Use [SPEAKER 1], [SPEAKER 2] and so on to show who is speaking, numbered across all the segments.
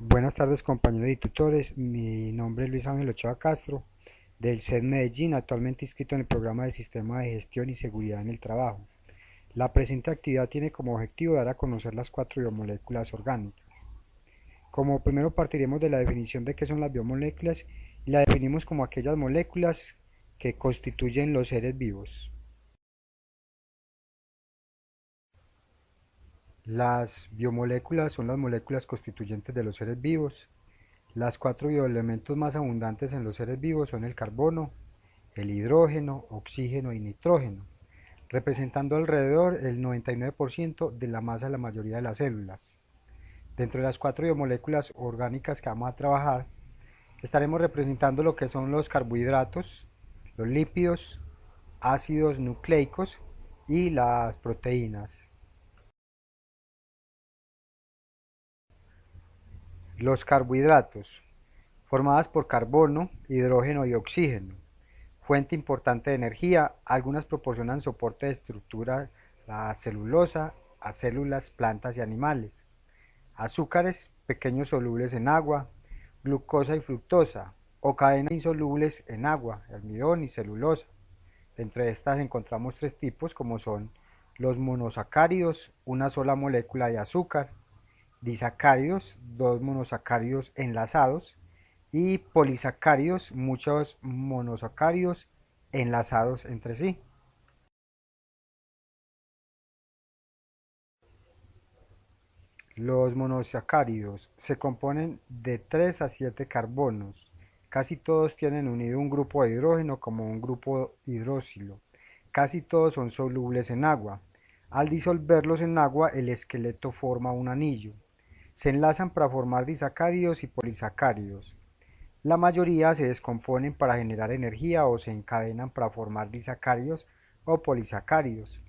[SPEAKER 1] Buenas tardes compañeros y tutores, mi nombre es Luis Ángel Ochoa Castro del CED Medellín, actualmente inscrito en el programa de Sistema de Gestión y Seguridad en el Trabajo. La presente actividad tiene como objetivo dar a conocer las cuatro biomoléculas orgánicas. Como primero partiremos de la definición de qué son las biomoléculas y la definimos como aquellas moléculas que constituyen los seres vivos. Las biomoléculas son las moléculas constituyentes de los seres vivos. Las cuatro bioelementos más abundantes en los seres vivos son el carbono, el hidrógeno, oxígeno y nitrógeno, representando alrededor el 99% de la masa de la mayoría de las células. Dentro de las cuatro biomoléculas orgánicas que vamos a trabajar, estaremos representando lo que son los carbohidratos, los lípidos, ácidos nucleicos y las proteínas. Los carbohidratos, formadas por carbono, hidrógeno y oxígeno, fuente importante de energía, algunas proporcionan soporte de estructura a celulosa, a células, plantas y animales. Azúcares, pequeños solubles en agua, glucosa y fructosa, o cadenas insolubles en agua, almidón y celulosa. Entre estas encontramos tres tipos como son los monosacáridos, una sola molécula de azúcar, disacáridos, dos monosacáridos enlazados, y polisacáridos, muchos monosacáridos enlazados entre sí. Los monosacáridos se componen de 3 a 7 carbonos. Casi todos tienen unido un grupo de hidrógeno como un grupo hidroxilo. Casi todos son solubles en agua. Al disolverlos en agua, el esqueleto forma un anillo. Se enlazan para formar disacáridos y polisacáridos. La mayoría se descomponen para generar energía o se encadenan para formar disacáridos o polisacáridos.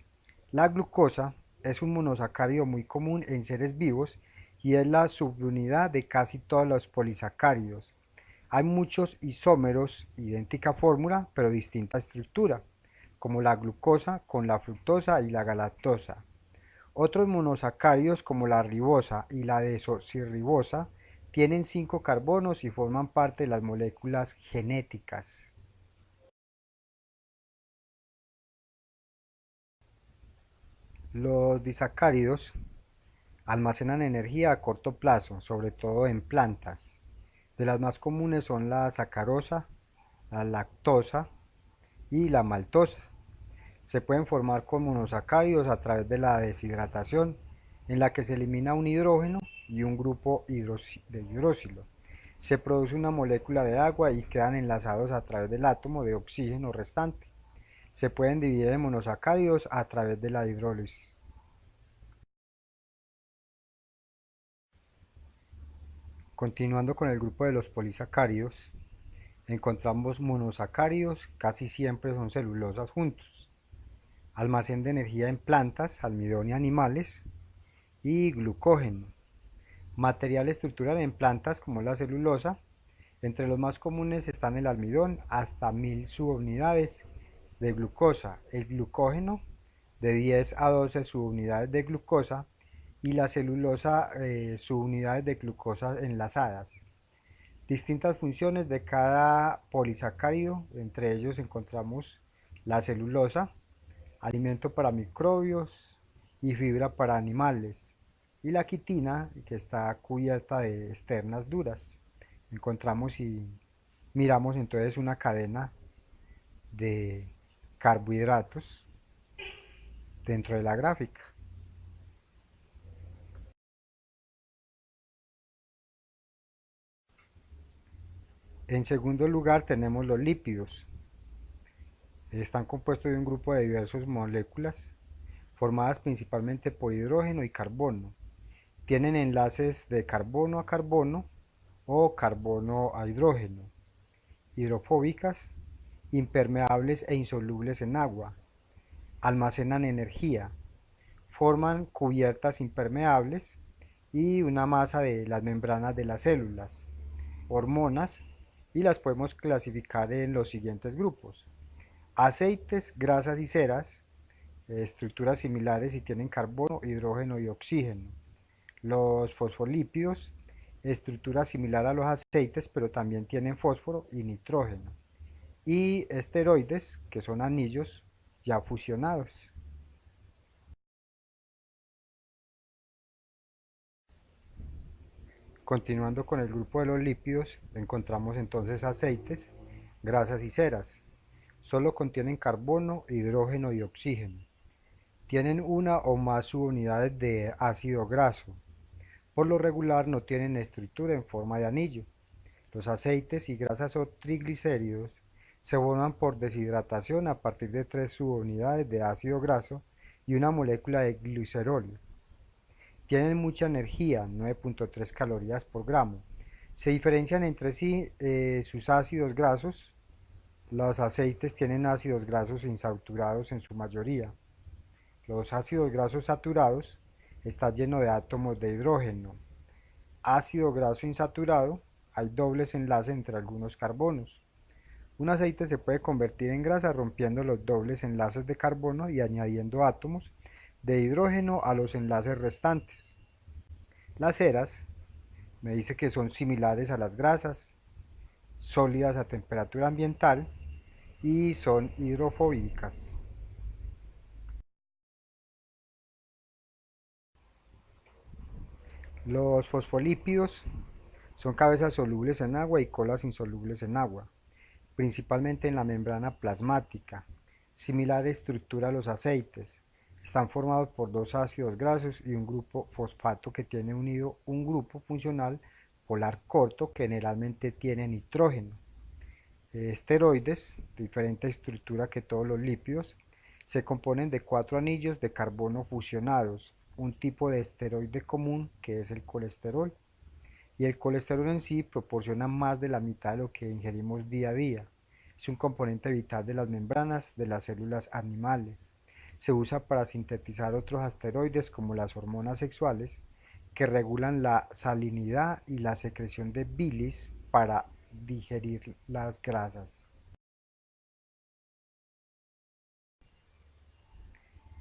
[SPEAKER 1] La glucosa es un monosacárido muy común en seres vivos y es la subunidad de casi todos los polisacáridos. Hay muchos isómeros, idéntica fórmula, pero distinta estructura, como la glucosa con la fructosa y la galactosa. Otros monosacáridos como la ribosa y la desoxirribosa tienen 5 carbonos y forman parte de las moléculas genéticas. Los disacáridos almacenan energía a corto plazo, sobre todo en plantas. De las más comunes son la sacarosa, la lactosa y la maltosa. Se pueden formar con monosacáridos a través de la deshidratación, en la que se elimina un hidrógeno y un grupo de hidroxilo. Se produce una molécula de agua y quedan enlazados a través del átomo de oxígeno restante. Se pueden dividir en monosacáridos a través de la hidrólisis. Continuando con el grupo de los polisacáridos, encontramos monosacáridos, casi siempre son celulosas juntos. Almacén de energía en plantas, almidón y animales, y glucógeno. Material estructural en plantas como la celulosa. Entre los más comunes están el almidón, hasta 1000 subunidades de glucosa, el glucógeno de 10 a 12 subunidades de glucosa y la celulosa subunidades de glucosa enlazadas. Distintas funciones de cada polisacárido, entre ellos encontramos la celulosa, alimento para microbios y fibra para animales, y la quitina, que está cubierta de externas duras. Encontramos y miramos entonces una cadena de carbohidratos dentro de la gráfica. En segundo lugar tenemos los lípidos. Están compuestos de un grupo de diversas moléculas formadas principalmente por hidrógeno y carbono. Tienen enlaces de carbono a carbono o carbono a hidrógeno, hidrofóbicas, impermeables e insolubles en agua. Almacenan energía, forman cubiertas impermeables y una masa de las membranas de las células, hormonas, y las podemos clasificar en los siguientes grupos: aceites, grasas y ceras, estructuras similares y tienen carbono, hidrógeno y oxígeno. Los fosfolípidos estructura similar a los aceites, pero también tienen fósforo y nitrógeno, y esteroides, que son anillos ya fusionados. Continuando con el grupo de los lípidos, encontramos entonces aceites, grasas y ceras. Solo contienen carbono, hidrógeno y oxígeno. Tienen una o más subunidades de ácido graso. Por lo regular no tienen estructura en forma de anillo. Los aceites y grasas o triglicéridos se forman por deshidratación a partir de 3 subunidades de ácido graso y una molécula de glicerol. Tienen mucha energía, 9.3 calorías por gramo. Se diferencian entre sí sus ácidos grasos. Los aceites tienen ácidos grasos insaturados en su mayoría. Los ácidos grasos saturados están llenos de átomos de hidrógeno. Ácido graso insaturado, hay dobles enlaces entre algunos carbonos. Un aceite se puede convertir en grasa rompiendo los dobles enlaces de carbono y añadiendo átomos de hidrógeno a los enlaces restantes. Las ceras me dice que son similares a las grasas, sólidas a temperatura ambiental y son hidrofóbicas. Los fosfolípidos son cabezas solubles en agua y colas insolubles en agua, principalmente en la membrana plasmática. Similar estructura a los aceites. Están formados por dos ácidos grasos y un grupo fosfato que tiene unido un grupo funcional polar corto que generalmente tiene nitrógeno. Esteroides, diferente estructura que todos los lípidos, se componen de 4 anillos de carbono fusionados, un tipo de esteroide común que es el colesterol. Y el colesterol en sí proporciona más de la mitad de lo que ingerimos día a día. Es un componente vital de las membranas de las células animales. Se usa para sintetizar otros asteroides como las hormonas sexuales que regulan la salinidad y la secreción de bilis para digerir las grasas.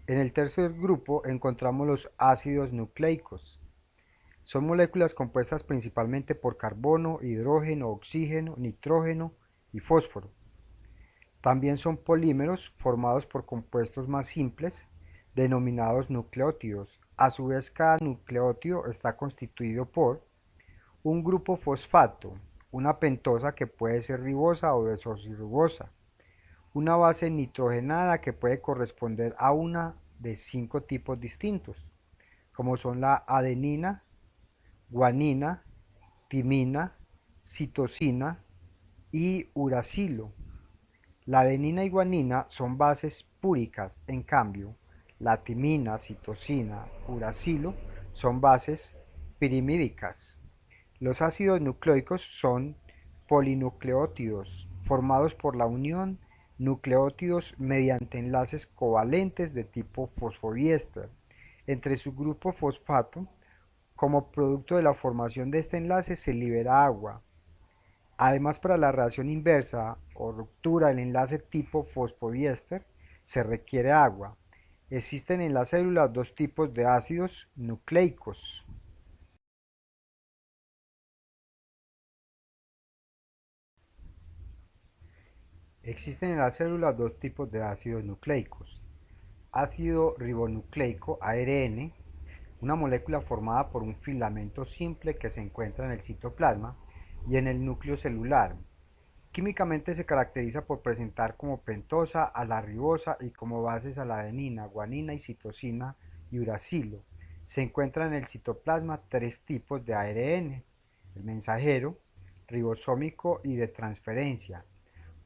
[SPEAKER 1] En el tercer grupo encontramos los ácidos nucleicos. Son moléculas compuestas principalmente por carbono, hidrógeno, oxígeno, nitrógeno y fósforo. También son polímeros formados por compuestos más simples, denominados nucleótidos. A su vez, cada nucleótido está constituido por un grupo fosfato, una pentosa que puede ser ribosa o desoxirribosa, una base nitrogenada que puede corresponder a una de 5 tipos distintos, como son la adenina, guanina, timina, citosina y uracilo. La adenina y guanina son bases púricas, en cambio, la timina, citosina, uracilo son bases pirimídicas. Los ácidos nucleicos son polinucleótidos, formados por la unión nucleótidos mediante enlaces covalentes de tipo fosfodiéster entre su grupo fosfato. Como producto de la formación de este enlace se libera agua. Además, para la reacción inversa o ruptura del enlace tipo fosfodiéster se requiere agua. Existen en las células dos tipos de ácidos nucleicos. Existen en las células dos tipos de ácidos nucleicos. Ácido ribonucleico, ARN, una molécula formada por un filamento simple que se encuentra en el citoplasma y en el núcleo celular. Químicamente se caracteriza por presentar como pentosa a la ribosa y como bases a la adenina, guanina y citosina y uracilo. Se encuentran en el citoplasma 3 tipos de ARN: el mensajero, ribosómico y de transferencia,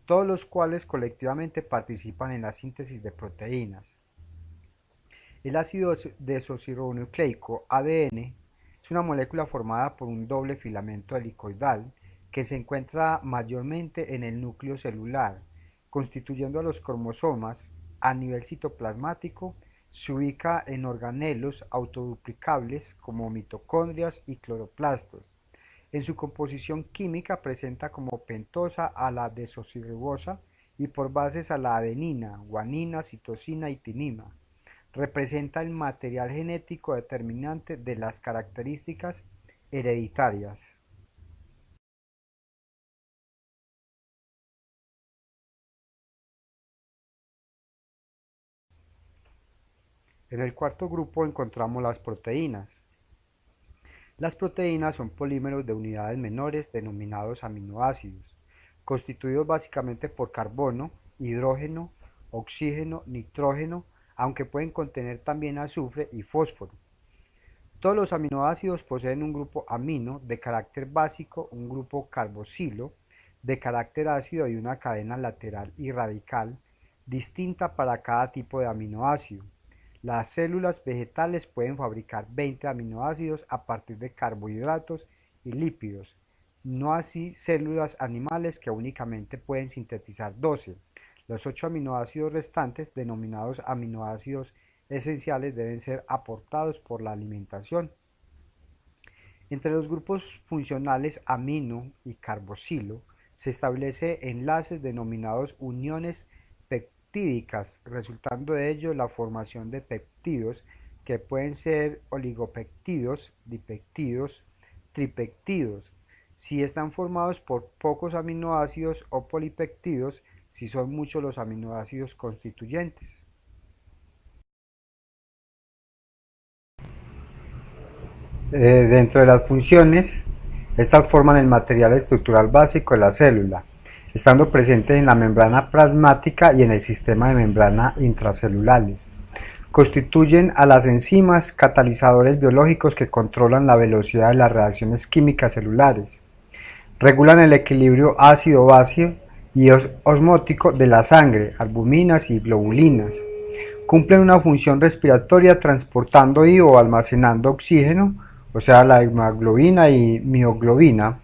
[SPEAKER 1] todos los cuales colectivamente participan en la síntesis de proteínas. El ácido desoxirribonucleico, ADN, es una molécula formada por un doble filamento helicoidal que se encuentra mayormente en el núcleo celular, constituyendo a los cromosomas. A nivel citoplasmático, se ubica en organelos autoduplicables como mitocondrias y cloroplastos. En su composición química presenta como pentosa a la desoxirribosa y por bases a la adenina, guanina, citosina y timina. Representa el material genético determinante de las características hereditarias. En el cuarto grupo encontramos las proteínas. Las proteínas son polímeros de unidades menores denominados aminoácidos, constituidos básicamente por carbono, hidrógeno, oxígeno, nitrógeno, aunque pueden contener también azufre y fósforo. Todos los aminoácidos poseen un grupo amino de carácter básico, un grupo carboxilo de carácter ácido y una cadena lateral y radical distinta para cada tipo de aminoácido. Las células vegetales pueden fabricar 20 aminoácidos a partir de carbohidratos y lípidos, no así células animales que únicamente pueden sintetizar 12. Los 8 aminoácidos restantes, denominados aminoácidos esenciales, deben ser aportados por la alimentación. Entre los grupos funcionales amino y carboxilo se establecen enlaces denominados uniones peptídicas, resultando de ello la formación de péptidos que pueden ser oligopéptidos, dipéptidos, tripéptidos, si están formados por pocos aminoácidos, o polipéptidos si son muchos los aminoácidos constituyentes. Dentro de las funciones, estas forman el material estructural básico de la célula, estando presentes en la membrana plasmática y en el sistema de membrana intracelulares. Constituyen a las enzimas catalizadores biológicos que controlan la velocidad de las reacciones químicas celulares. Regulan el equilibrio ácido-base y osmótico de la sangre, albuminas y globulinas. Cumplen una función respiratoria transportando y o almacenando oxígeno, o sea la hemoglobina y mioglobina.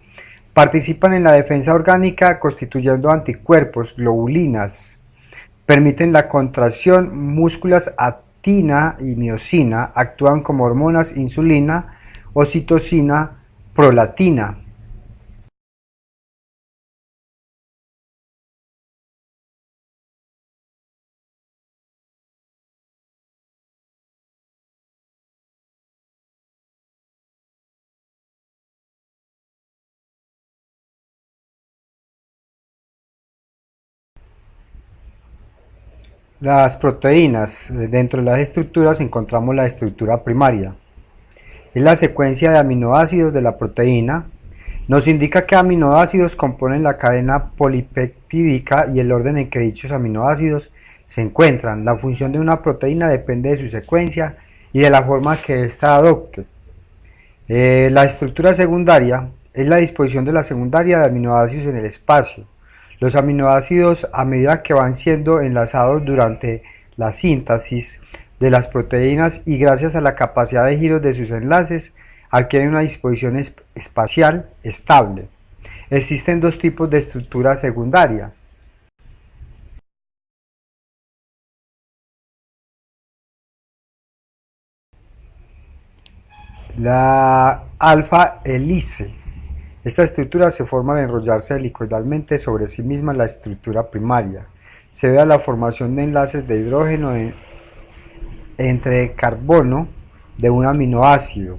[SPEAKER 1] Participan en la defensa orgánica constituyendo anticuerpos, globulinas. Permiten la contracción, músculas actina y miosina. Actúan como hormonas insulina, oxitocina, prolactina. Las proteínas. Dentro de las estructuras encontramos la estructura primaria. Es la secuencia de aminoácidos de la proteína. Nos indica qué aminoácidos componen la cadena polipeptídica y el orden en que dichos aminoácidos se encuentran. La función de una proteína depende de su secuencia y de la forma que ésta adopte. La estructura secundaria es la disposición de la secundaria de aminoácidos en el espacio. Los aminoácidos, a medida que van siendo enlazados durante la síntesis de las proteínas y gracias a la capacidad de giros de sus enlaces, adquieren una disposición espacial estable. Existen dos tipos de estructura secundaria. La alfa-hélice. Esta estructura se forma al enrollarse helicoidalmente sobre sí misma la estructura primaria. Se debe a la formación de enlaces de hidrógeno entre carbono de un aminoácido.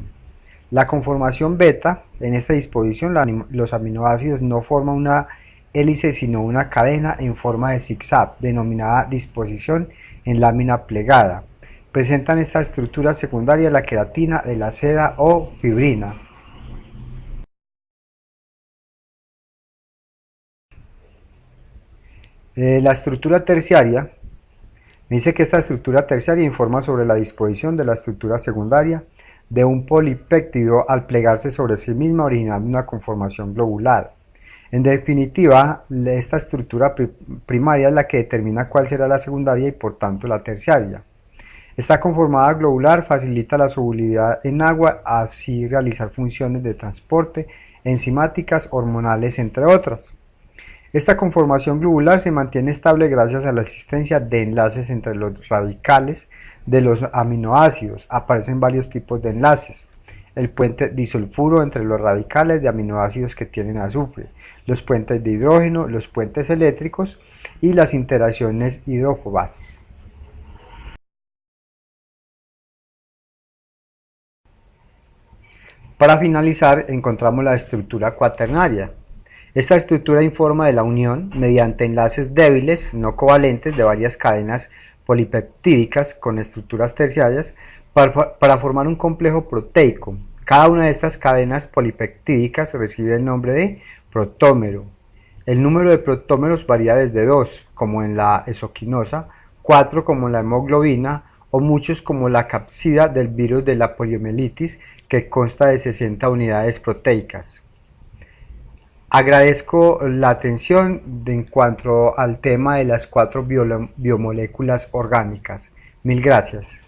[SPEAKER 1] La conformación beta, en esta disposición los aminoácidos no forman una hélice sino una cadena en forma de zigzag, denominada disposición en lámina plegada. Presentan esta estructura secundaria la queratina de la seda o fibrina. La estructura terciaria, me dice que esta estructura terciaria informa sobre la disposición de la estructura secundaria de un polipéptido al plegarse sobre sí misma, originando una conformación globular. En definitiva, esta estructura primaria es la que determina cuál será la secundaria y por tanto la terciaria. Esta conformada globular facilita la solubilidad en agua, así realizar funciones de transporte, enzimáticas, hormonales, entre otras. Esta conformación globular se mantiene estable gracias a la existencia de enlaces entre los radicales de los aminoácidos. Aparecen varios tipos de enlaces. El puente disulfuro entre los radicales de aminoácidos que tienen azufre, los puentes de hidrógeno, los puentes eléctricos y las interacciones hidrófobas. Para finalizar, encontramos la estructura cuaternaria. Esta estructura informa de la unión, mediante enlaces débiles, no covalentes, de varias cadenas polipeptídicas con estructuras terciarias para formar un complejo proteico. Cada una de estas cadenas polipeptídicas recibe el nombre de protómero. El número de protómeros varía desde 2, como en la esoquinosa, 4 como en la hemoglobina, o muchos como la capsida del virus de la poliomielitis, que consta de 60 unidades proteicas. Agradezco la atención en cuanto al tema de las 4 biomoléculas orgánicas. Mil gracias.